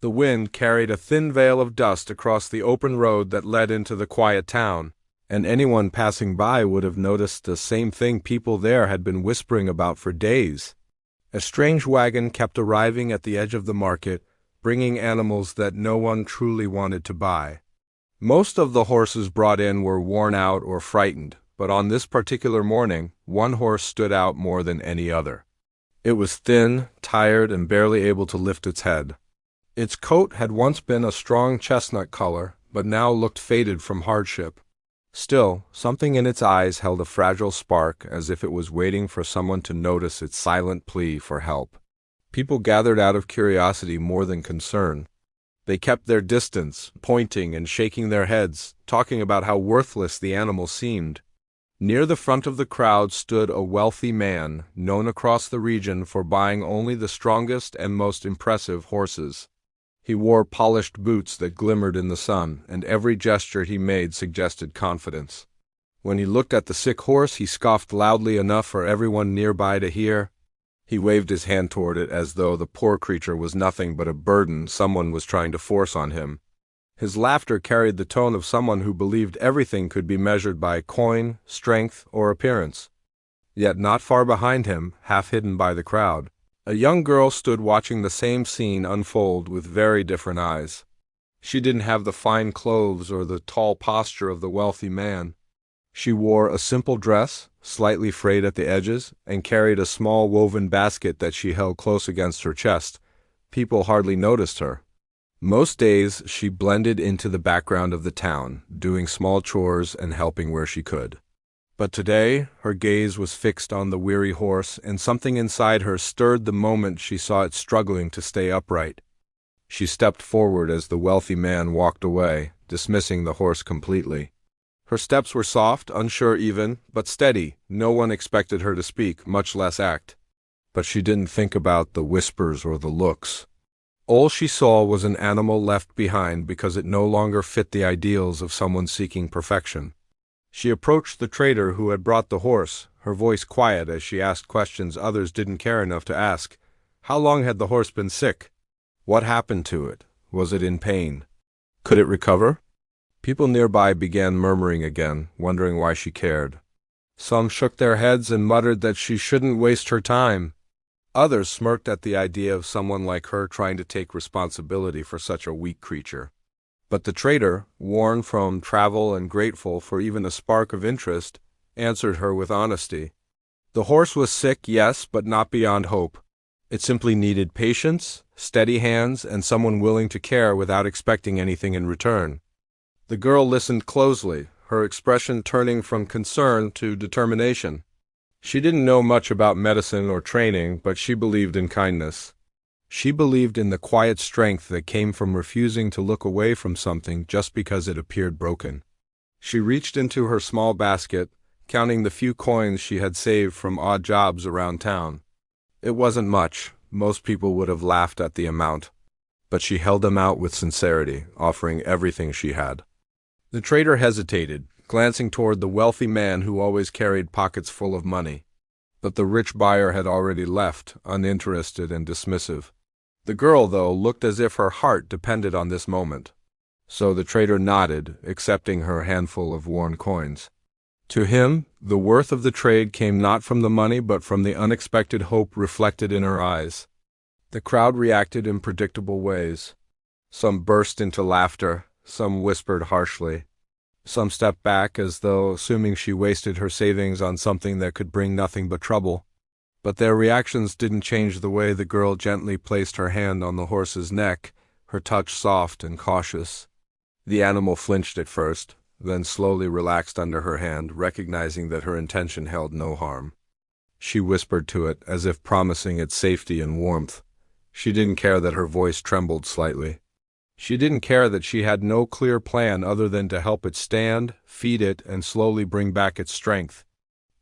The wind carried a thin veil of dust across the open road that led into the quiet town, and anyone passing by would have noticed the same thing people there had been whispering about for days. A strange wagon kept arriving at the edge of the market, bringing animals that no one truly wanted to buy. Most of the horses brought in were worn out or frightened, but on this particular morning, one horse stood out more than any other. It was thin, tired, and barely able to lift its head. Its coat had once been a strong chestnut color, but now looked faded from hardship. Still, something in its eyes held a fragile spark, as if it was waiting for someone to notice its silent plea for help. People gathered out of curiosity more than concern. They kept their distance, pointing and shaking their heads, talking about how worthless the animal seemed. Near the front of the crowd stood a wealthy man, known across the region for buying only the strongest and most impressive horses. He wore polished boots that glimmered in the sun, and every gesture he made suggested confidence. When he looked at the sick horse, he scoffed loudly enough for everyone nearby to hear. He waved his hand toward it as though the poor creature was nothing but a burden someone was trying to force on him. His laughter carried the tone of someone who believed everything could be measured by coin, strength, or appearance. Yet not far behind him, half hidden by the crowd, a young girl stood watching the same scene unfold with very different eyes. She didn't have the fine clothes or the tall posture of the wealthy man. She wore a simple dress, slightly frayed at the edges, and carried a small woven basket that she held close against her chest. People hardly noticed her. Most days she blended into the background of the town, doing small chores and helping where she could. But today her gaze was fixed on the weary horse, and something inside her stirred the moment she saw it struggling to stay upright. She stepped forward as the wealthy man walked away, dismissing the horse completely. Her steps were soft, unsure even, but steady. No one expected her to speak, much less act. But she didn't think about the whispers or the looks. All she saw was an animal left behind because it no longer fit the ideals of someone seeking perfection. She approached the trader who had brought the horse, her voice quiet as she asked questions others didn't care enough to ask. How long had the horse been sick? What happened to it? Was it in pain? Could it recover? People nearby began murmuring again, wondering why she cared. Some shook their heads and muttered that she shouldn't waste her time. Others smirked at the idea of someone like her trying to take responsibility for such a weak creature. But the trader, worn from travel and grateful for even a spark of interest, answered her with honesty. The horse was sick, yes, but not beyond hope. It simply needed patience, steady hands, and someone willing to care without expecting anything in return. The girl listened closely, her expression turning from concern to determination. She didn't know much about medicine or training, but she believed in kindness. She believed in the quiet strength that came from refusing to look away from something just because it appeared broken. She reached into her small basket, counting the few coins she had saved from odd jobs around town. It wasn't much. Most people would have laughed at the amount. But she held them out with sincerity, offering everything she had. The trader hesitated, glancing toward the wealthy man who always carried pockets full of money. But the rich buyer had already left, uninterested and dismissive. The girl, though, looked as if her heart depended on this moment. So the trader nodded, accepting her handful of worn coins. To him, the worth of the trade came not from the money but from the unexpected hope reflected in her eyes. The crowd reacted in predictable ways. Some burst into laughter, some whispered harshly. Some stepped back as though assuming she wasted her savings on something that could bring nothing but trouble. But their reactions didn't change the way the girl gently placed her hand on the horse's neck, her touch soft and cautious. The animal flinched at first, then slowly relaxed under her hand, recognizing that her intention held no harm. She whispered to it, as if promising it safety and warmth. She didn't care that her voice trembled slightly. She didn't care that she had no clear plan other than to help it stand, feed it, and slowly bring back its strength.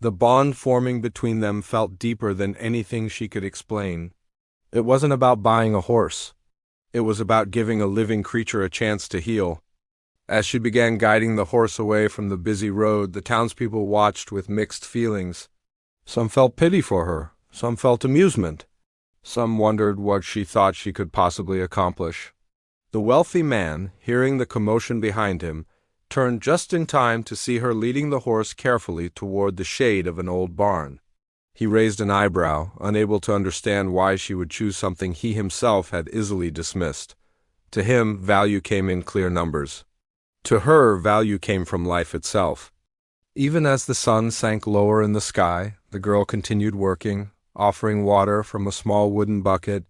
The bond forming between them felt deeper than anything she could explain. It wasn't about buying a horse. It was about giving a living creature a chance to heal. As she began guiding the horse away from the busy road, the townspeople watched with mixed feelings. Some felt pity for her, some felt amusement. Some wondered what she thought she could possibly accomplish. The wealthy man, hearing the commotion behind him, turned just in time to see her leading the horse carefully toward the shade of an old barn. He raised an eyebrow, unable to understand why she would choose something he himself had easily dismissed. To him, value came in clear numbers. To her, value came from life itself. Even as the sun sank lower in the sky, the girl continued working, offering water from a small wooden bucket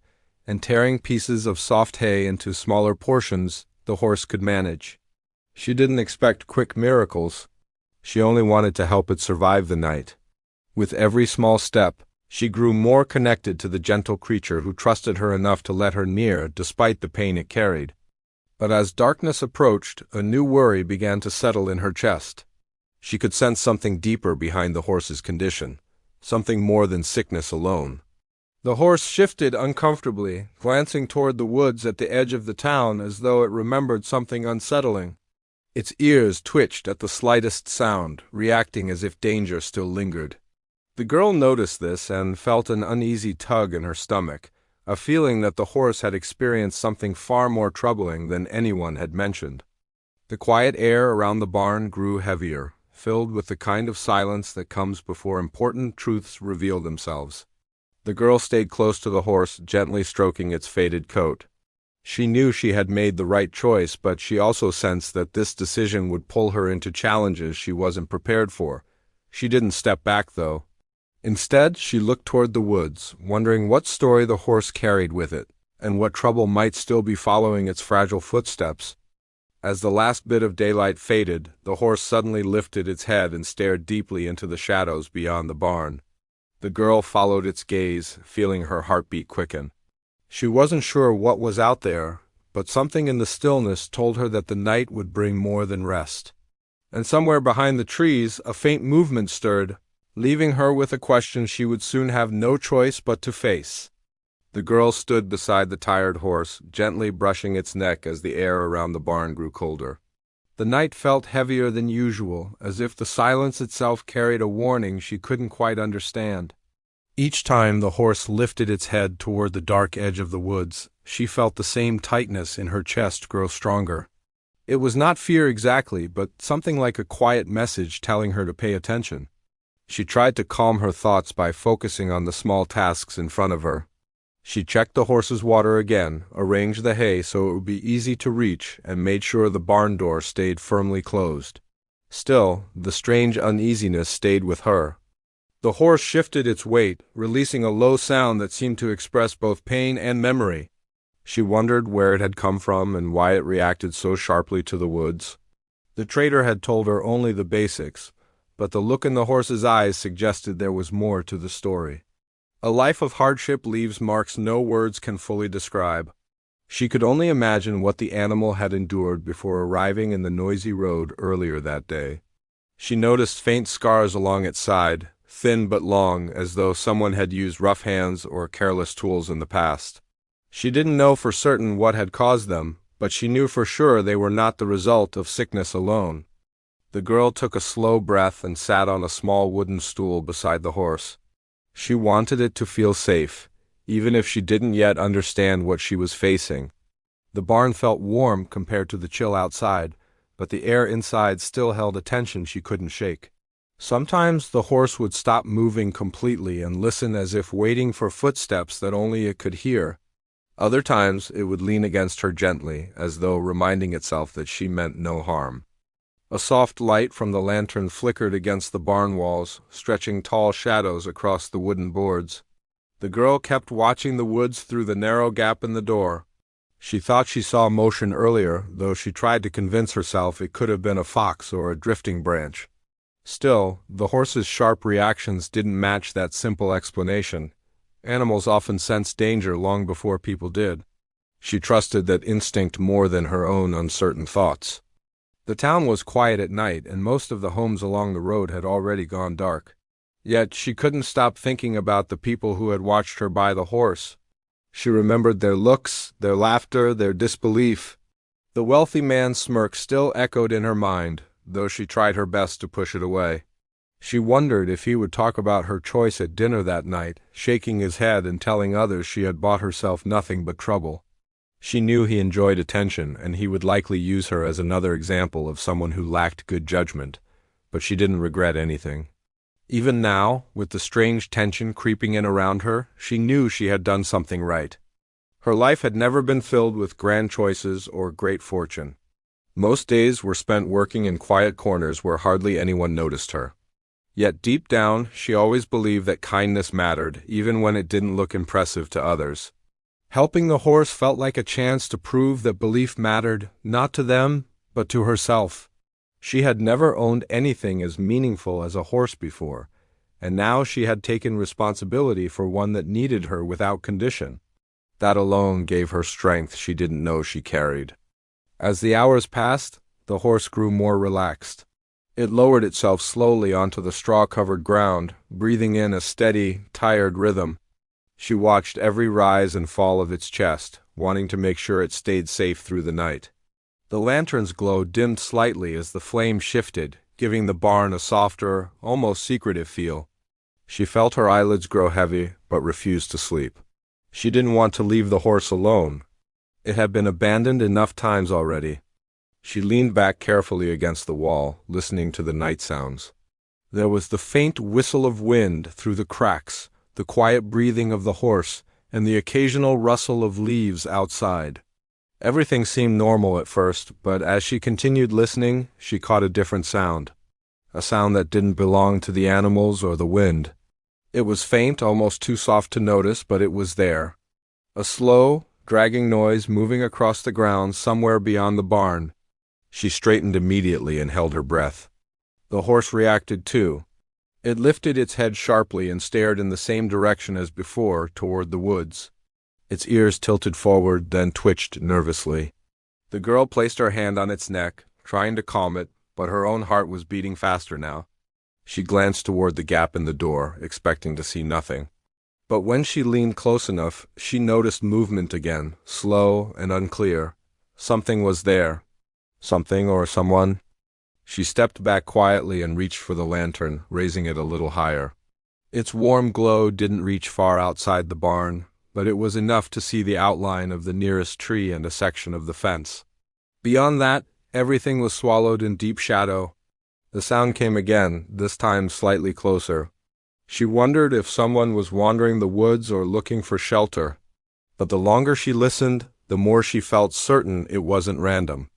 and tearing pieces of soft hay into smaller portions the horse could manage. She didn't expect quick miracles. She only wanted to help it survive the night. With every small step, she grew more connected to the gentle creature who trusted her enough to let her near despite the pain it carried. But as darkness approached, a new worry began to settle in her chest. She could sense something deeper behind the horse's condition, something more than sickness alone. The horse shifted uncomfortably, glancing toward the woods at the edge of the town as though it remembered something unsettling. Its ears twitched at the slightest sound, reacting as if danger still lingered. The girl noticed this and felt an uneasy tug in her stomach, a feeling that the horse had experienced something far more troubling than anyone had mentioned. The quiet air around the barn grew heavier, filled with the kind of silence that comes before important truths reveal themselves. The girl stayed close to the horse, gently stroking its faded coat. She knew she had made the right choice, but she also sensed that this decision would pull her into challenges she wasn't prepared for. She didn't step back, though. Instead, she looked toward the woods, wondering what story the horse carried with it, and what trouble might still be following its fragile footsteps. As the last bit of daylight faded, the horse suddenly lifted its head and stared deeply into the shadows beyond the barn. The girl followed its gaze, feeling her heartbeat quicken. She wasn't sure what was out there, but something in the stillness told her that the night would bring more than rest. And somewhere behind the trees, a faint movement stirred, leaving her with a question she would soon have no choice but to face. The girl stood beside the tired horse, gently brushing its neck as the air around the barn grew colder. The night felt heavier than usual, as if the silence itself carried a warning she couldn't quite understand. Each time the horse lifted its head toward the dark edge of the woods, she felt the same tightness in her chest grow stronger. It was not fear exactly, but something like a quiet message telling her to pay attention. She tried to calm her thoughts by focusing on the small tasks in front of her. She checked the horse's water again, arranged the hay so it would be easy to reach, and made sure the barn door stayed firmly closed. Still, the strange uneasiness stayed with her. The horse shifted its weight, releasing a low sound that seemed to express both pain and memory. She wondered where it had come from and why it reacted so sharply to the woods. The trader had told her only the basics, but the look in the horse's eyes suggested there was more to the story. A life of hardship leaves marks no words can fully describe. She could only imagine what the animal had endured before arriving in the noisy road earlier that day. She noticed faint scars along its side, thin but long, as though someone had used rough hands or careless tools in the past. She didn't know for certain what had caused them, but she knew for sure they were not the result of sickness alone. The girl took a slow breath and sat on a small wooden stool beside the horse. She wanted it to feel safe, even if she didn't yet understand what she was facing. The barn felt warm compared to the chill outside, but the air inside still held a tension she couldn't shake. Sometimes the horse would stop moving completely and listen as if waiting for footsteps that only it could hear. Other times it would lean against her gently, as though reminding itself that she meant no harm. A soft light from the lantern flickered against the barn walls, stretching tall shadows across the wooden boards. The girl kept watching the woods through the narrow gap in the door. She thought she saw motion earlier, though she tried to convince herself it could have been a fox or a drifting branch. Still, the horse's sharp reactions didn't match that simple explanation. Animals often sense danger long before people did. She trusted that instinct more than her own uncertain thoughts. The town was quiet at night, and most of the homes along the road had already gone dark. Yet she couldn't stop thinking about the people who had watched her buy the horse. She remembered their looks, their laughter, their disbelief. The wealthy man's smirk still echoed in her mind, though she tried her best to push it away. She wondered if he would talk about her choice at dinner that night, shaking his head and telling others she had bought herself nothing but trouble. She knew he enjoyed attention, and he would likely use her as another example of someone who lacked good judgment, but she didn't regret anything. Even now, with the strange tension creeping in around her, she knew she had done something right. Her life had never been filled with grand choices or great fortune. Most days were spent working in quiet corners where hardly anyone noticed her. Yet deep down, she always believed that kindness mattered, even when it didn't look impressive to others. Helping the horse felt like a chance to prove that belief mattered, not to them, but to herself. She had never owned anything as meaningful as a horse before, and now she had taken responsibility for one that needed her without condition. That alone gave her strength she didn't know she carried. As the hours passed, the horse grew more relaxed. It lowered itself slowly onto the straw-covered ground, breathing in a steady, tired rhythm. She watched every rise and fall of its chest, wanting to make sure it stayed safe through the night. The lantern's glow dimmed slightly as the flame shifted, giving the barn a softer, almost secretive feel. She felt her eyelids grow heavy, but refused to sleep. She didn't want to leave the horse alone. It had been abandoned enough times already. She leaned back carefully against the wall, listening to the night sounds. There was the faint whistle of wind through the cracks, the quiet breathing of the horse, and the occasional rustle of leaves outside. Everything seemed normal at first, but as she continued listening, she caught a different sound. A sound that didn't belong to the animals or the wind. It was faint, almost too soft to notice, but it was there. A slow, dragging noise moving across the ground somewhere beyond the barn. She straightened immediately and held her breath. The horse reacted too. It lifted its head sharply and stared in the same direction as before, toward the woods. Its ears tilted forward, then twitched nervously. The girl placed her hand on its neck, trying to calm it, but her own heart was beating faster now. She glanced toward the gap in the door, expecting to see nothing. But when she leaned close enough, she noticed movement again, slow and unclear. Something was there. Something or someone. She stepped back quietly and reached for the lantern, raising it a little higher. Its warm glow didn't reach far outside the barn, but it was enough to see the outline of the nearest tree and a section of the fence. Beyond that, everything was swallowed in deep shadow. The sound came again, this time slightly closer. She wondered if someone was wandering the woods or looking for shelter. But the longer she listened, the more she felt certain it wasn't random.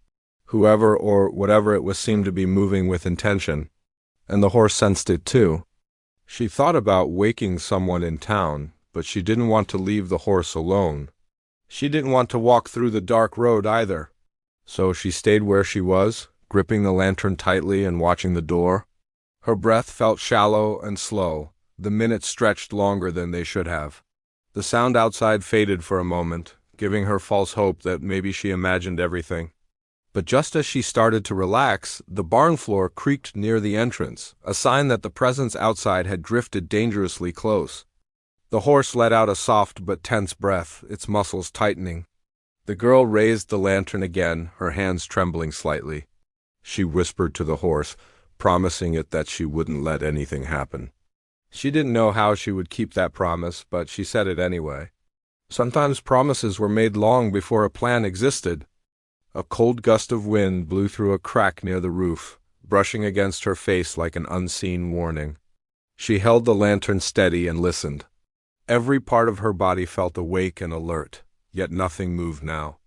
Whoever or whatever it was seemed to be moving with intention. And the horse sensed it too. She thought about waking someone in town, but she didn't want to leave the horse alone. She didn't want to walk through the dark road either. So she stayed where she was, gripping the lantern tightly and watching the door. Her breath felt shallow and slow. The minutes stretched longer than they should have. The sound outside faded for a moment, giving her false hope that maybe she imagined everything. But just as she started to relax, the barn floor creaked near the entrance, a sign that the presence outside had drifted dangerously close. The horse let out a soft but tense breath, its muscles tightening. The girl raised the lantern again, her hands trembling slightly. She whispered to the horse, promising it that she wouldn't let anything happen. She didn't know how she would keep that promise, but she said it anyway. Sometimes promises were made long before a plan existed. A cold gust of wind blew through a crack near the roof, brushing against her face like an unseen warning. She held the lantern steady and listened. Every part of her body felt awake and alert, yet nothing moved now.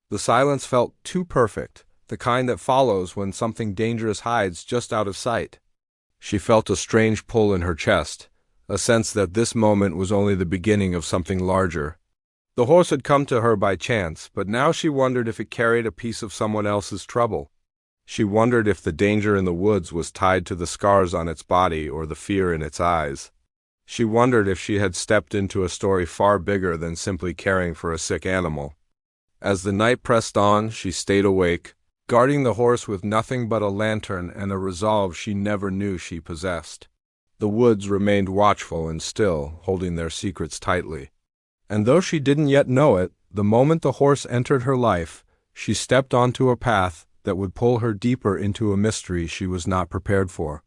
The silence felt too perfect, the kind that follows when something dangerous hides just out of sight. She felt a strange pull in her chest, a sense that this moment was only the beginning of something larger. The horse had come to her by chance, but now she wondered if it carried a piece of someone else's trouble. She wondered if the danger in the woods was tied to the scars on its body or the fear in its eyes. She wondered if she had stepped into a story far bigger than simply caring for a sick animal. As the night pressed on, she stayed awake, guarding the horse with nothing but a lantern and a resolve she never knew she possessed. The woods remained watchful and still, holding their secrets tightly. And though she didn't yet know it, the moment the horse entered her life, she stepped onto a path that would pull her deeper into a mystery she was not prepared for.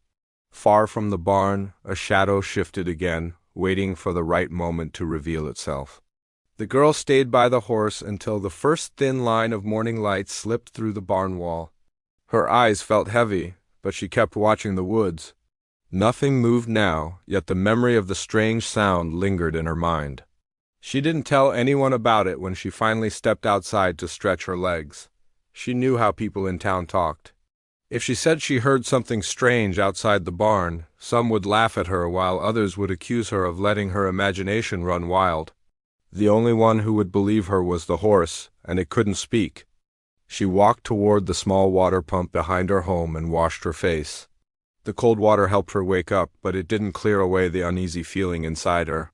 Far from the barn, a shadow shifted again, waiting for the right moment to reveal itself. The girl stayed by the horse until the first thin line of morning light slipped through the barn wall. Her eyes felt heavy, but she kept watching the woods. Nothing moved now, yet the memory of the strange sound lingered in her mind. She didn't tell anyone about it when she finally stepped outside to stretch her legs. She knew how people in town talked. If she said she heard something strange outside the barn, some would laugh at her while others would accuse her of letting her imagination run wild. The only one who would believe her was the horse, and it couldn't speak. She walked toward the small water pump behind her home and washed her face. The cold water helped her wake up, but it didn't clear away the uneasy feeling inside her.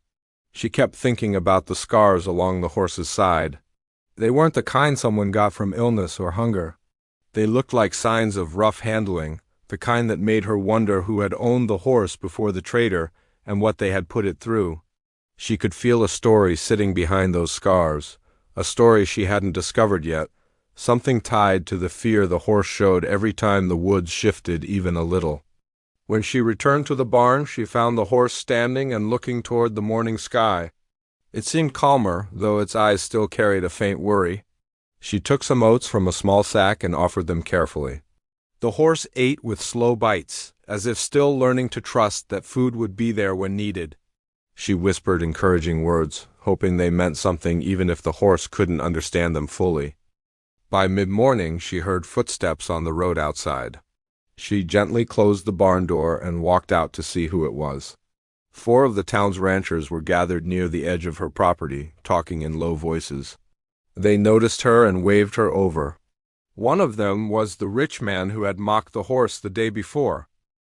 She kept thinking about the scars along the horse's side. They weren't the kind someone got from illness or hunger. They looked like signs of rough handling, the kind that made her wonder who had owned the horse before the trader and what they had put it through. She could feel a story sitting behind those scars, a story she hadn't discovered yet, something tied to the fear the horse showed every time the woods shifted even a little. When she returned to the barn, she found the horse standing and looking toward the morning sky. It seemed calmer, though its eyes still carried a faint worry. She took some oats from a small sack and offered them carefully. The horse ate with slow bites, as if still learning to trust that food would be there when needed. She whispered encouraging words, hoping they meant something even if the horse couldn't understand them fully. By mid-morning, she heard footsteps on the road outside. She gently closed the barn door and walked out to see who it was. 4 of the town's ranchers were gathered near the edge of her property, talking in low voices. They noticed her and waved her over. One of them was the rich man who had mocked the horse the day before.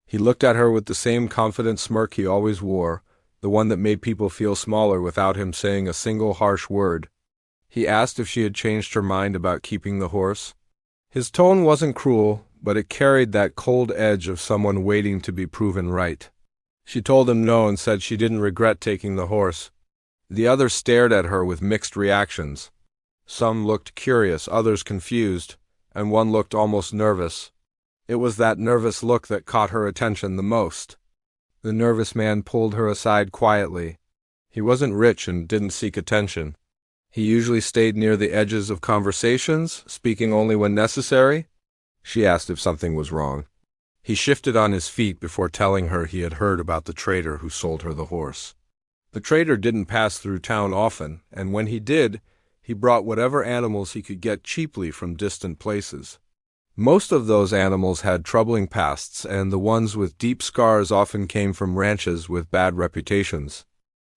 He looked at her with the same confident smirk he always wore, the one that made people feel smaller without him saying a single harsh word. He asked if she had changed her mind about keeping the horse. His tone wasn't cruel, but it carried that cold edge of someone waiting to be proven right. She told him no and said she didn't regret taking the horse. The others stared at her with mixed reactions. Some looked curious, others confused, and one looked almost nervous. It was that nervous look that caught her attention the most. The nervous man pulled her aside quietly. He wasn't rich and didn't seek attention. He usually stayed near the edges of conversations, speaking only when necessary. She asked if something was wrong. He shifted on his feet before telling her he had heard about the trader who sold her the horse. The trader didn't pass through town often, and when he did, he brought whatever animals he could get cheaply from distant places. Most of those animals had troubling pasts, and the ones with deep scars often came from ranches with bad reputations.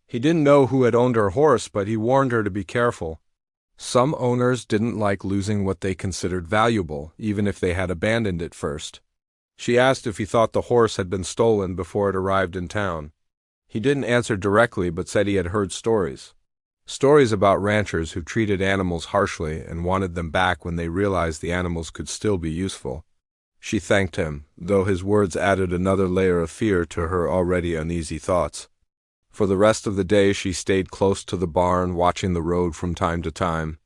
He didn't know who had owned her horse, but he warned her to be careful. Some owners didn't like losing what they considered valuable, even if they had abandoned it first. She asked if he thought the horse had been stolen before it arrived in town. He didn't answer directly, but said he had heard stories. Stories about ranchers who treated animals harshly and wanted them back when they realized the animals could still be useful. She thanked him, though his words added another layer of fear to her already uneasy thoughts. For the rest of the day she stayed close to the barn, watching the road from time to time.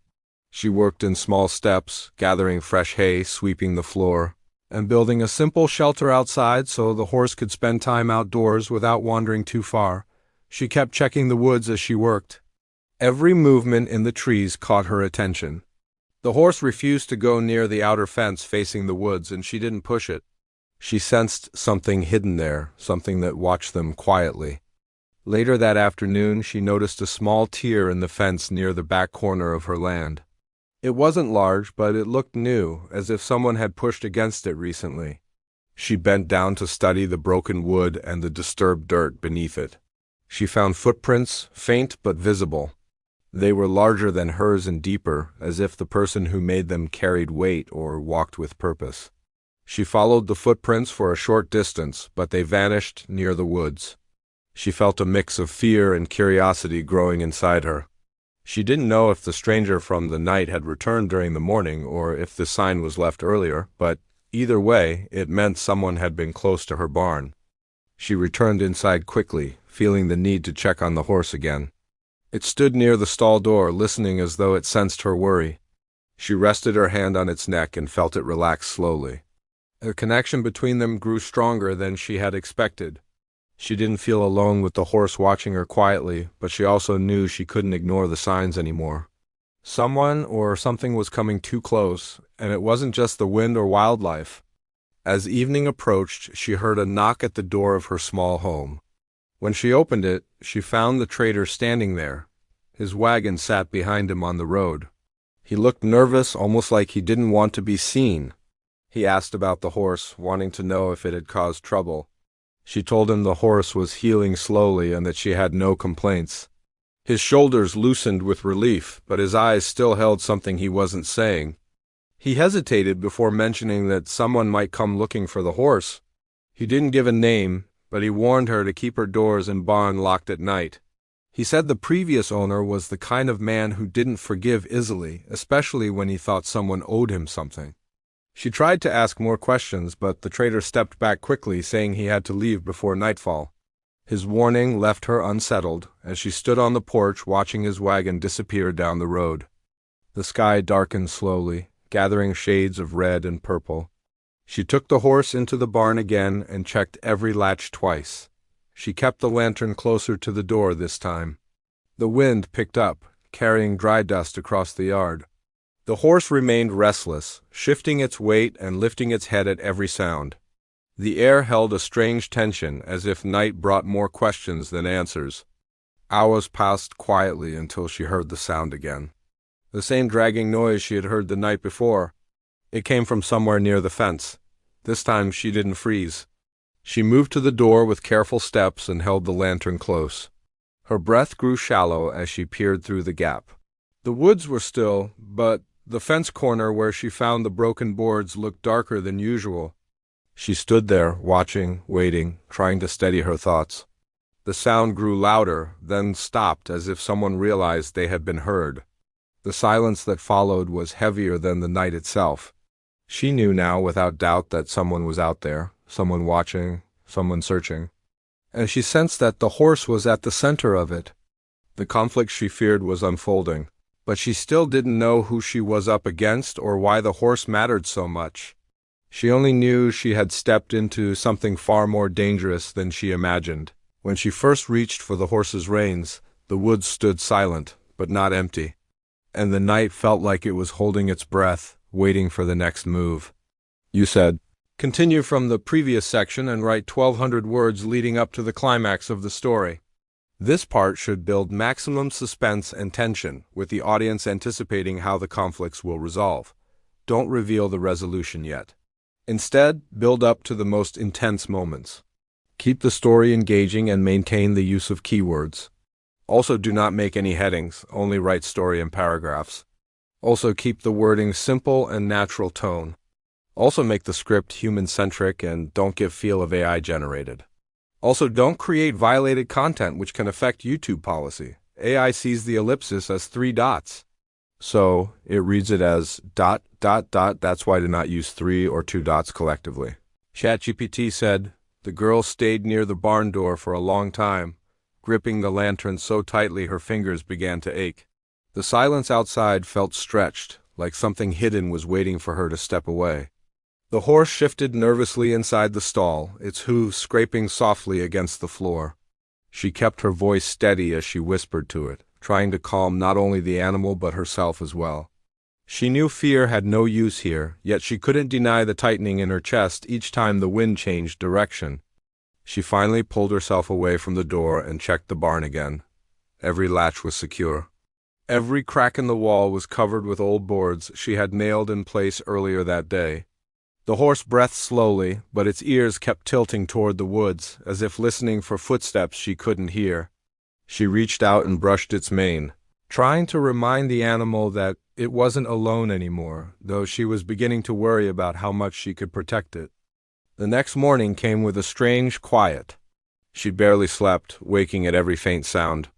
She worked in small steps, gathering fresh hay, sweeping the floor, and building a simple shelter outside so the horse could spend time outdoors without wandering too far. She kept checking the woods as she worked. Every movement in the trees caught her attention. The horse refused to go near the outer fence facing the woods, and she didn't push it. She sensed something hidden there, something that watched them quietly. Later that afternoon, she noticed a small tear in the fence near the back corner of her land. It wasn't large, but it looked new, as if someone had pushed against it recently. She bent down to study the broken wood and the disturbed dirt beneath it. She found footprints, faint but visible. They were larger than hers and deeper, as if the person who made them carried weight or walked with purpose. She followed the footprints for a short distance, but they vanished near the woods. She felt a mix of fear and curiosity growing inside her. She didn't know if the stranger from the night had returned during the morning or if the sign was left earlier, but either way, it meant someone had been close to her barn. She returned inside quickly, feeling the need to check on the horse again. It stood near the stall door, listening as though it sensed her worry. She rested her hand on its neck and felt it relax slowly. The connection between them grew stronger than she had expected. She didn't feel alone with the horse watching her quietly, but she also knew she couldn't ignore the signs anymore. Someone or something was coming too close, and it wasn't just the wind or wildlife. As evening approached, she heard a knock at the door of her small home. When she opened it, she found the trader standing there. His wagon sat behind him on the road. He looked nervous, almost like he didn't want to be seen. He asked about the horse, wanting to know if it had caused trouble. She told him the horse was healing slowly and that she had no complaints. His shoulders loosened with relief, but his eyes still held something he wasn't saying. He hesitated before mentioning that someone might come looking for the horse. He didn't give a name, but he warned her to keep her doors and barn locked at night. He said the previous owner was the kind of man who didn't forgive easily, especially when he thought someone owed him something. She tried to ask more questions, but the trader stepped back quickly, saying he had to leave before nightfall. His warning left her unsettled as she stood on the porch watching his wagon disappear down the road. The sky darkened slowly, gathering shades of red and purple. She took the horse into the barn again and checked every latch twice. She kept the lantern closer to the door this time. The wind picked up, carrying dry dust across the yard. The horse remained restless, shifting its weight and lifting its head at every sound. The air held a strange tension, as if night brought more questions than answers. Hours passed quietly until she heard the sound again. The same dragging noise she had heard the night before. It came from somewhere near the fence. This time she didn't freeze. She moved to the door with careful steps and held the lantern close. Her breath grew shallow as she peered through the gap. The woods were still, but the fence corner where she found the broken boards looked darker than usual. She stood there, watching, waiting, trying to steady her thoughts. The sound grew louder, then stopped as if someone realized they had been heard. The silence that followed was heavier than the night itself. She knew now without doubt that someone was out there, someone watching, someone searching. And she sensed that the horse was at the center of it. The conflict she feared was unfolding, but she still didn't know who she was up against or why the horse mattered so much. She only knew she had stepped into something far more dangerous than she imagined. When she first reached for the horse's reins, the woods stood silent, but not empty, and the night felt like it was holding its breath, waiting for the next move. You said, "Continue from the previous section and write 1,200 words leading up to the climax of the story." This part should build maximum suspense and tension, with the audience anticipating how the conflicts will resolve. Don't reveal the resolution yet. Instead, build up to the most intense moments. Keep the story engaging and maintain the use of keywords. Also, do not make any headings, only write story in paragraphs. Also, keep the wording simple and natural tone. Also, make the script human-centric and don't give feel of AI generated. Also, don't create violated content which can affect YouTube policy. AI sees the ellipsis as 3 dots. So, it reads it as ... That's why I did not use 3 or 2 dots collectively. ChatGPT said, "The girl stayed near the barn door for a long time, gripping the lantern so tightly her fingers began to ache. The silence outside felt stretched, like something hidden was waiting for her to step away." The horse shifted nervously inside the stall, its hooves scraping softly against the floor. She kept her voice steady as she whispered to it, trying to calm not only the animal but herself as well. She knew fear had no use here, yet she couldn't deny the tightening in her chest each time the wind changed direction. She finally pulled herself away from the door and checked the barn again. Every latch was secure. Every crack in the wall was covered with old boards she had nailed in place earlier that day. The horse breathed slowly, but its ears kept tilting toward the woods, as if listening for footsteps she couldn't hear. She reached out and brushed its mane, trying to remind the animal that it wasn't alone anymore, though she was beginning to worry about how much she could protect it. The next morning came with a strange quiet. She barely slept, waking at every faint sound.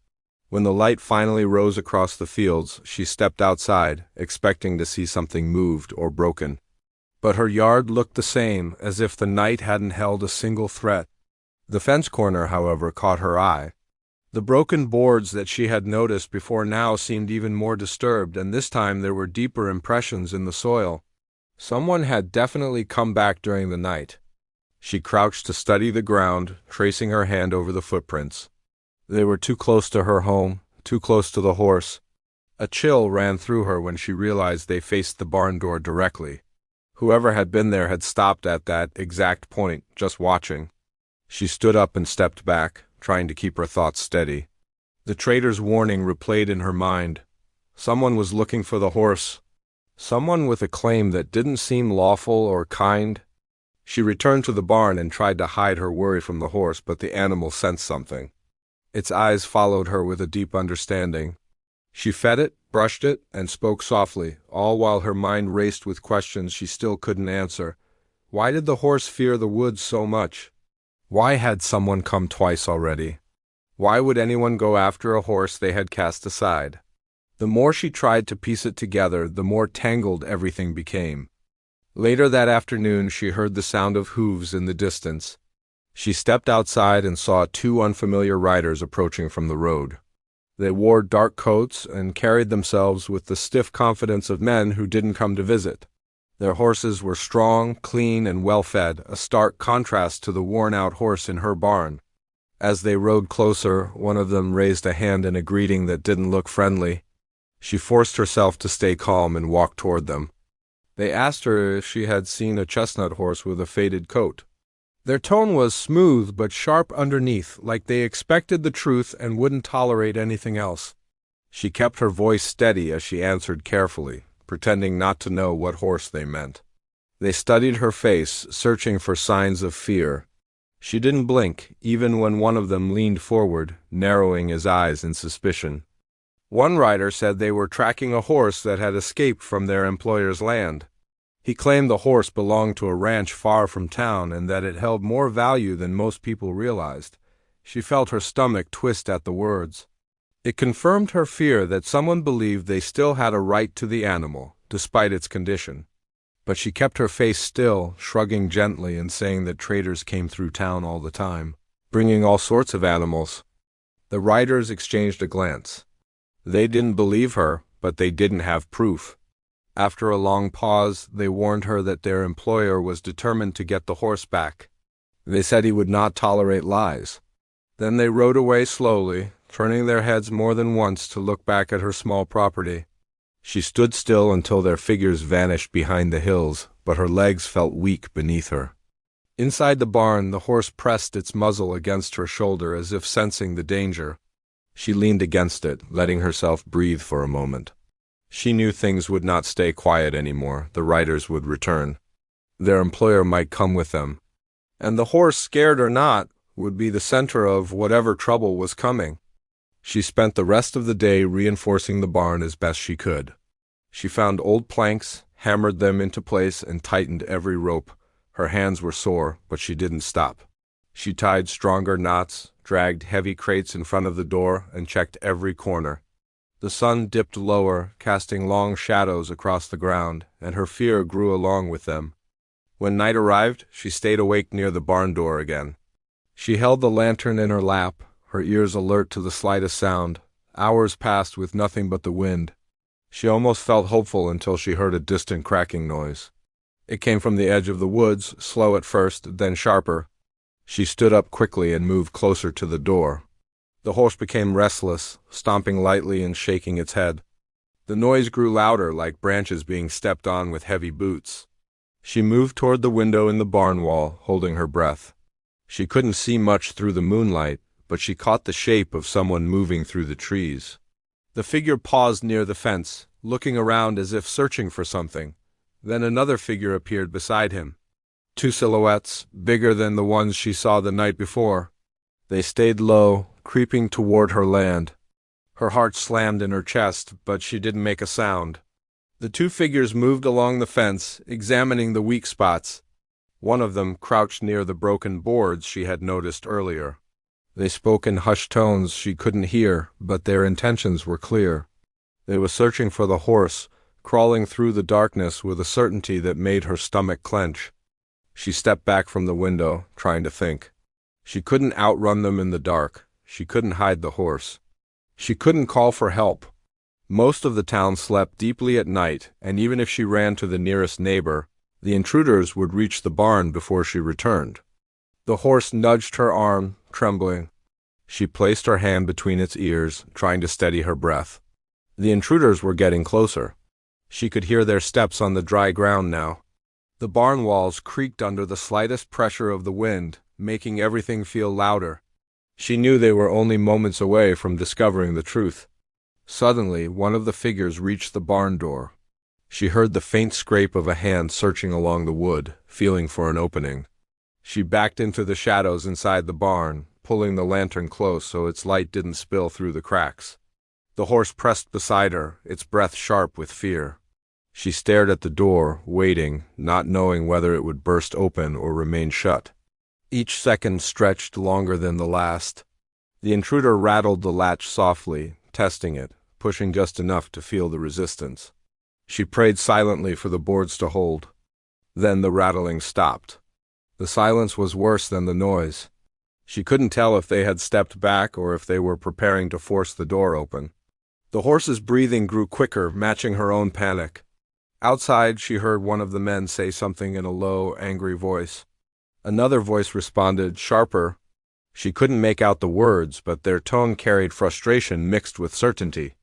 When the light finally rose across the fields, she stepped outside, expecting to see something moved or broken. But her yard looked the same, as if the night hadn't held a single threat. The fence corner, however, caught her eye. The broken boards that she had noticed before now seemed even more disturbed, and this time there were deeper impressions in the soil. Someone had definitely come back during the night. She crouched to study the ground, tracing her hand over the footprints. They were too close to her home, too close to the horse. A chill ran through her when she realized they faced the barn door directly. Whoever had been there had stopped at that exact point, just watching. She stood up and stepped back, trying to keep her thoughts steady. The trader's warning replayed in her mind. Someone was looking for the horse. Someone with a claim that didn't seem lawful or kind. She returned to the barn and tried to hide her worry from the horse, but the animal sensed something. Its eyes followed her with a deep understanding. She fed it, brushed it, and spoke softly, all while her mind raced with questions she still couldn't answer. Why did the horse fear the woods so much? Why had someone come twice already? Why would anyone go after a horse they had cast aside? The more she tried to piece it together, the more tangled everything became. Later that afternoon, she heard the sound of hooves in the distance. She stepped outside and saw two unfamiliar riders approaching from the road. They wore dark coats and carried themselves with the stiff confidence of men who didn't come to visit. Their horses were strong, clean, and well-fed, a stark contrast to the worn-out horse in her barn. As they rode closer, one of them raised a hand in a greeting that didn't look friendly. She forced herself to stay calm and walked toward them. They asked her if she had seen a chestnut horse with a faded coat. Their tone was smooth but sharp underneath, like they expected the truth and wouldn't tolerate anything else. She kept her voice steady as she answered carefully, pretending not to know what horse they meant. They studied her face, searching for signs of fear. She didn't blink, even when one of them leaned forward, narrowing his eyes in suspicion. One rider said they were tracking a horse that had escaped from their employer's land. He claimed the horse belonged to a ranch far from town and that it held more value than most people realized. She felt her stomach twist at the words. It confirmed her fear that someone believed they still had a right to the animal, despite its condition. But she kept her face still, shrugging gently and saying that traders came through town all the time, bringing all sorts of animals. The riders exchanged a glance. They didn't believe her, but they didn't have proof. After a long pause, they warned her that their employer was determined to get the horse back. They said he would not tolerate lies. Then they rode away slowly, turning their heads more than once to look back at her small property. She stood still until their figures vanished behind the hills, but her legs felt weak beneath her. Inside the barn, the horse pressed its muzzle against her shoulder as if sensing the danger. She leaned against it, letting herself breathe for a moment. She knew things would not stay quiet anymore. The riders would return. Their employer might come with them. And the horse, scared or not, would be the center of whatever trouble was coming. She spent the rest of the day reinforcing the barn as best she could. She found old planks, hammered them into place, and tightened every rope. Her hands were sore, but she didn't stop. She tied stronger knots, dragged heavy crates in front of the door, and checked every corner. The sun dipped lower, casting long shadows across the ground, and her fear grew along with them. When night arrived, she stayed awake near the barn door again. She held the lantern in her lap, her ears alert to the slightest sound. Hours passed with nothing but the wind. She almost felt hopeful until she heard a distant cracking noise. It came from the edge of the woods, slow at first, then sharper. She stood up quickly and moved closer to the door. The horse became restless, stomping lightly and shaking its head. The noise grew louder, like branches being stepped on with heavy boots. She moved toward the window in the barn wall, holding her breath. She couldn't see much through the moonlight, but she caught the shape of someone moving through the trees. The figure paused near the fence, looking around as if searching for something. Then another figure appeared beside him. Two silhouettes, bigger than the ones she saw the night before. They stayed low, creeping toward her land. Her heart slammed in her chest, but she didn't make a sound. The two figures moved along the fence, examining the weak spots. One of them crouched near the broken boards she had noticed earlier. They spoke in hushed tones she couldn't hear, but their intentions were clear. They were searching for the horse, crawling through the darkness with a certainty that made her stomach clench. She stepped back from the window, trying to think. She couldn't outrun them in the dark. She couldn't hide the horse. She couldn't call for help. Most of the town slept deeply at night, and even if she ran to the nearest neighbor, the intruders would reach the barn before she returned. The horse nudged her arm, trembling. She placed her hand between its ears, trying to steady her breath. The intruders were getting closer. She could hear their steps on the dry ground now. The barn walls creaked under the slightest pressure of the wind, making everything feel louder. She knew they were only moments away from discovering the truth. Suddenly, one of the figures reached the barn door. She heard the faint scrape of a hand searching along the wood, feeling for an opening. She backed into the shadows inside the barn, pulling the lantern close so its light didn't spill through the cracks. The horse pressed beside her, its breath sharp with fear. She stared at the door, waiting, not knowing whether it would burst open or remain shut. Each second stretched longer than the last. The intruder rattled the latch softly, testing it, pushing just enough to feel the resistance. She prayed silently for the boards to hold. Then the rattling stopped. The silence was worse than the noise. She couldn't tell if they had stepped back or if they were preparing to force the door open. The horse's breathing grew quicker, matching her own panic. Outside, she heard one of the men say something in a low, angry voice. Another voice responded, sharper. She couldn't make out the words, but their tone carried frustration mixed with certainty.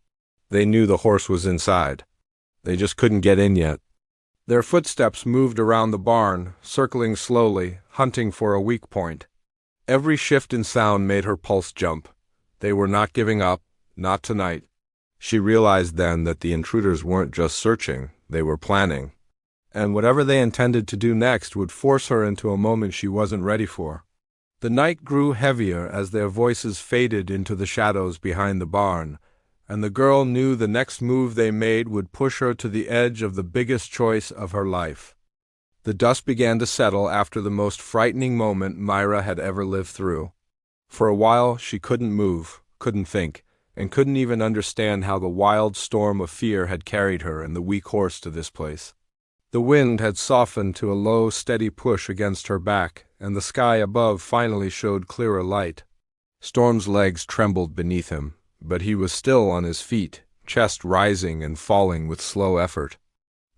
They knew the horse was inside. They just couldn't get in yet. Their footsteps moved around the barn, circling slowly, hunting for a weak point. Every shift in sound made her pulse jump. They were not giving up, not tonight. She realized then that the intruders weren't just searching, they were planning. And whatever they intended to do next would force her into a moment she wasn't ready for. The night grew heavier as their voices faded into the shadows behind the barn, and the girl knew the next move they made would push her to the edge of the biggest choice of her life. The dust began to settle after the most frightening moment Myra had ever lived through. For a while she couldn't move, couldn't think, and couldn't even understand how the wild storm of fear had carried her and the weak horse to this place. The wind had softened to a low, steady push against her back, and the sky above finally showed clearer light. Storm's legs trembled beneath him, but he was still on his feet, chest rising and falling with slow effort.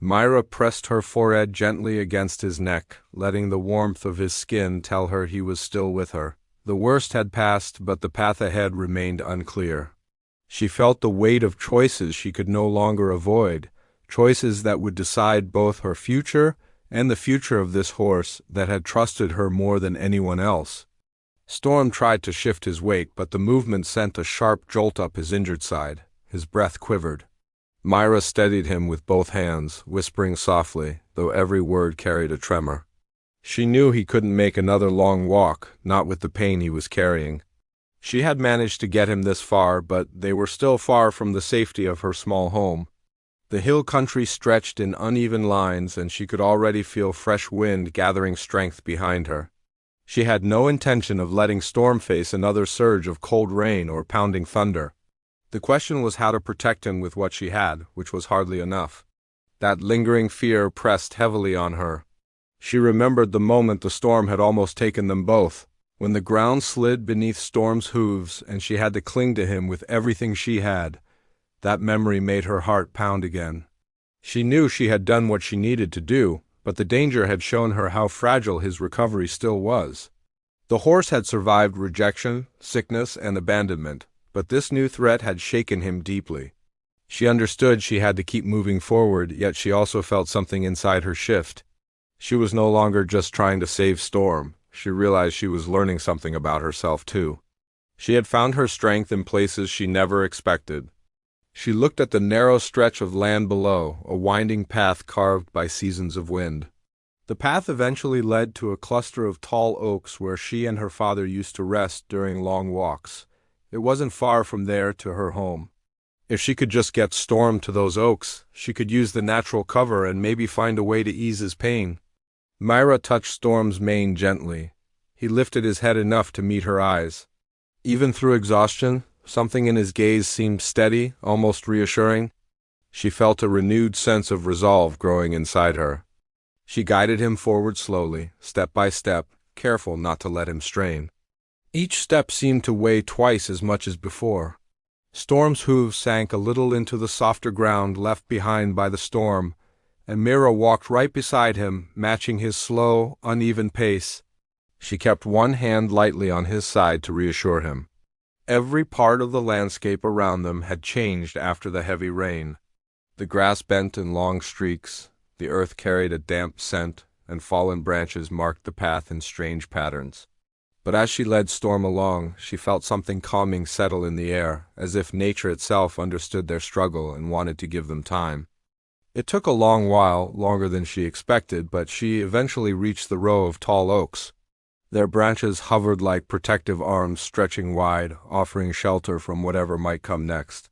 Myra pressed her forehead gently against his neck, letting the warmth of his skin tell her he was still with her. The worst had passed, but the path ahead remained unclear. She felt the weight of choices she could no longer avoid, choices that would decide both her future and the future of this horse that had trusted her more than anyone else. Storm tried to shift his weight, but the movement sent a sharp jolt up his injured side. His breath quivered. Myra steadied him with both hands, whispering softly, though every word carried a tremor. She knew he couldn't make another long walk, not with the pain he was carrying. She had managed to get him this far, but they were still far from the safety of her small home. The hill country stretched in uneven lines, and she could already feel fresh wind gathering strength behind her. She had no intention of letting Storm face another surge of cold rain or pounding thunder. The question was how to protect him with what she had, which was hardly enough. That lingering fear pressed heavily on her. She remembered the moment the storm had almost taken them both, when the ground slid beneath Storm's hooves and she had to cling to him with everything she had. That memory made her heart pound again. She knew she had done what she needed to do, but the danger had shown her how fragile his recovery still was. The horse had survived rejection, sickness, and abandonment, but this new threat had shaken him deeply. She understood she had to keep moving forward, yet she also felt something inside her shift. She was no longer just trying to save Storm. She realized she was learning something about herself, too. She had found her strength in places she never expected. She looked at the narrow stretch of land below, a winding path carved by seasons of wind. The path eventually led to a cluster of tall oaks where she and her father used to rest during long walks. It wasn't far from there to her home. If she could just get Storm to those oaks, she could use the natural cover and maybe find a way to ease his pain. Myra touched Storm's mane gently. He lifted his head enough to meet her eyes. Even through exhaustion, something in his gaze seemed steady, almost reassuring. She felt a renewed sense of resolve growing inside her. She guided him forward slowly, step by step, careful not to let him strain. Each step seemed to weigh twice as much as before. Storm's hooves sank a little into the softer ground left behind by the storm, and Myra walked right beside him, matching his slow, uneven pace. She kept one hand lightly on his side to reassure him. Every part of the landscape around them had changed after the heavy rain. The grass bent in long streaks, the earth carried a damp scent, and fallen branches marked the path in strange patterns. But as she led Storm along, she felt something calming settle in the air, as if nature itself understood their struggle and wanted to give them time. It took a long while, longer than she expected, but she eventually reached the row of tall oaks. Their branches hovered like protective arms stretching wide, offering shelter from whatever might come next.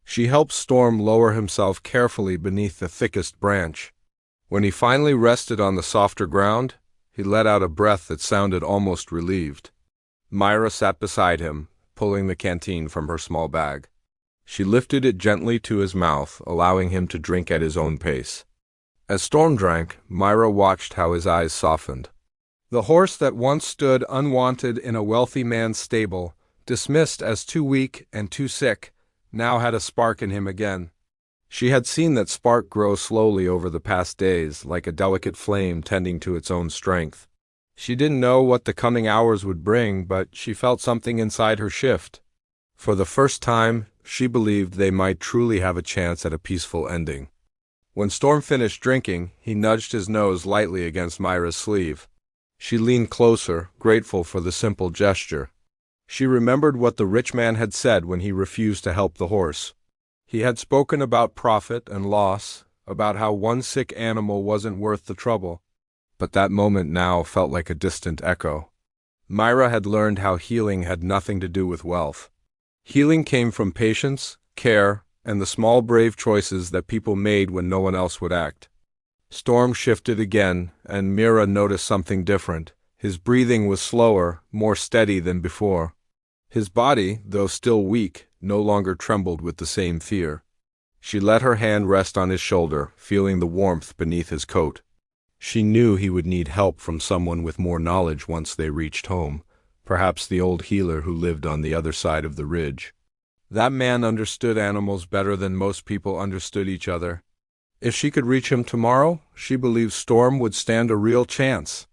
She helped Storm lower himself carefully beneath the thickest branch. When he finally rested on the softer ground, he let out a breath that sounded almost relieved. Myra sat beside him, pulling the canteen from her small bag. She lifted it gently to his mouth, allowing him to drink at his own pace. As Storm drank, Myra watched how his eyes softened. The horse that once stood unwanted in a wealthy man's stable, dismissed as too weak and too sick, now had a spark in him again. She had seen that spark grow slowly over the past days, like a delicate flame tending to its own strength. She didn't know what the coming hours would bring, but she felt something inside her shift. For the first time, she believed they might truly have a chance at a peaceful ending. When Storm finished drinking, he nudged his nose lightly against Myra's sleeve. She leaned closer, grateful for the simple gesture. She remembered what the rich man had said when he refused to help the horse. He had spoken about profit and loss, about how one sick animal wasn't worth the trouble. But that moment now felt like a distant echo. Myra had learned how healing had nothing to do with wealth. Healing came from patience, care, and the small brave choices that people made when no one else would act. Storm shifted again, and Myra noticed something different. His breathing was slower, more steady than before. His body, though still weak, no longer trembled with the same fear. She let her hand rest on his shoulder, feeling the warmth beneath his coat. She knew he would need help from someone with more knowledge once they reached home, perhaps the old healer who lived on the other side of the ridge. That man understood animals better than most people understood each other. If she could reach him tomorrow, she believed Storm would stand a real chance.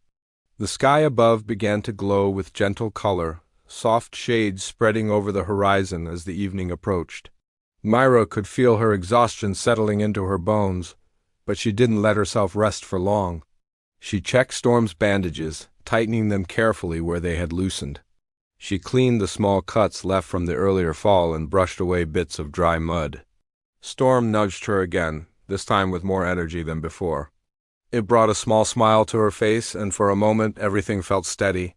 The sky above began to glow with gentle color, soft shades spreading over the horizon as the evening approached. Myra could feel her exhaustion settling into her bones, but she didn't let herself rest for long. She checked Storm's bandages, tightening them carefully where they had loosened. She cleaned the small cuts left from the earlier fall and brushed away bits of dry mud. Storm nudged her again, this time with more energy than before. It brought a small smile to her face, and for a moment everything felt steady.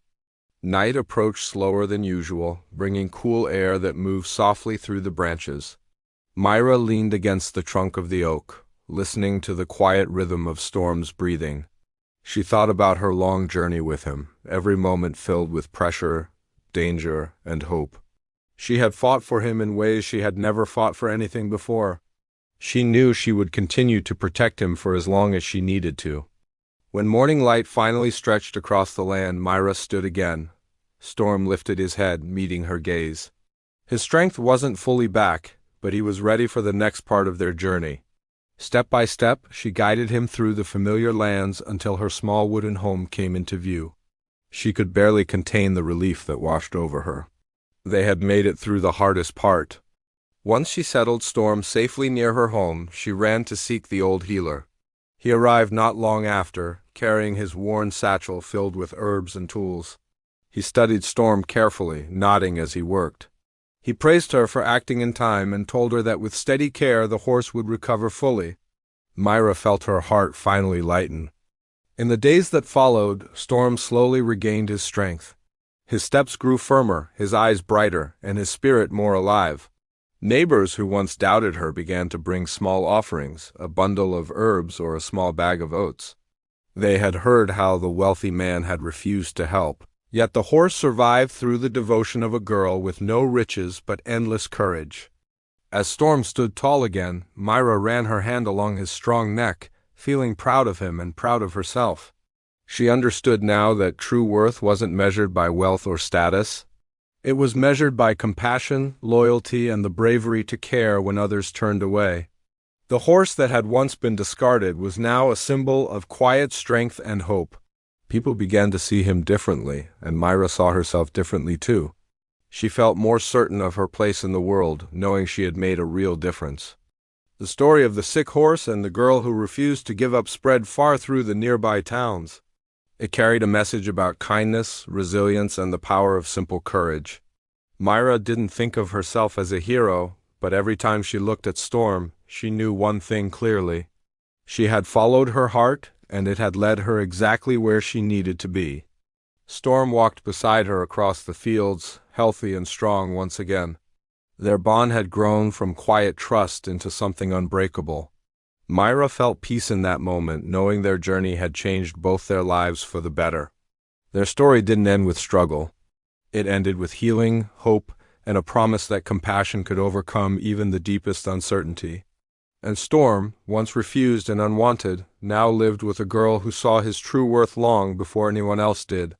Night approached slower than usual, bringing cool air that moved softly through the branches. Myra leaned against the trunk of the oak, listening to the quiet rhythm of Storm's breathing. She thought about her long journey with him, every moment filled with pressure, danger, and hope. She had fought for him in ways she had never fought for anything before. She knew she would continue to protect him for as long as she needed to. When morning light finally stretched across the land, Myra stood again. Storm lifted his head, meeting her gaze. His strength wasn't fully back, but he was ready for the next part of their journey. Step by step, she guided him through the familiar lands until her small wooden home came into view. She could barely contain the relief that washed over her. They had made it through the hardest part. Once she settled Storm safely near her home, she ran to seek the old healer. He arrived not long after, carrying his worn satchel filled with herbs and tools. He studied Storm carefully, nodding as he worked. He praised her for acting in time and told her that with steady care the horse would recover fully. Myra felt her heart finally lighten. In the days that followed, Storm slowly regained his strength. His steps grew firmer, his eyes brighter, and his spirit more alive. Neighbors who once doubted her began to bring small offerings, a bundle of herbs or a small bag of oats. They had heard how the wealthy man had refused to help, yet the horse survived through the devotion of a girl with no riches but endless courage. As Storm stood tall again, Myra ran her hand along his strong neck, feeling proud of him and proud of herself. She understood now that true worth wasn't measured by wealth or status. It was measured by compassion, loyalty, and the bravery to care when others turned away. The horse that had once been discarded was now a symbol of quiet strength and hope. People began to see him differently, and Myra saw herself differently too. She felt more certain of her place in the world, knowing she had made a real difference. The story of the sick horse and the girl who refused to give up spread far through the nearby towns. It carried a message about kindness, resilience, and the power of simple courage. Myra didn't think of herself as a hero, but every time she looked at Storm, she knew one thing clearly. She had followed her heart, and it had led her exactly where she needed to be. Storm walked beside her across the fields, healthy and strong once again. Their bond had grown from quiet trust into something unbreakable. Myra felt peace in that moment, knowing their journey had changed both their lives for the better. Their story didn't end with struggle. It ended with healing, hope, and a promise that compassion could overcome even the deepest uncertainty. And Storm, once refused and unwanted, now lived with a girl who saw his true worth long before anyone else did.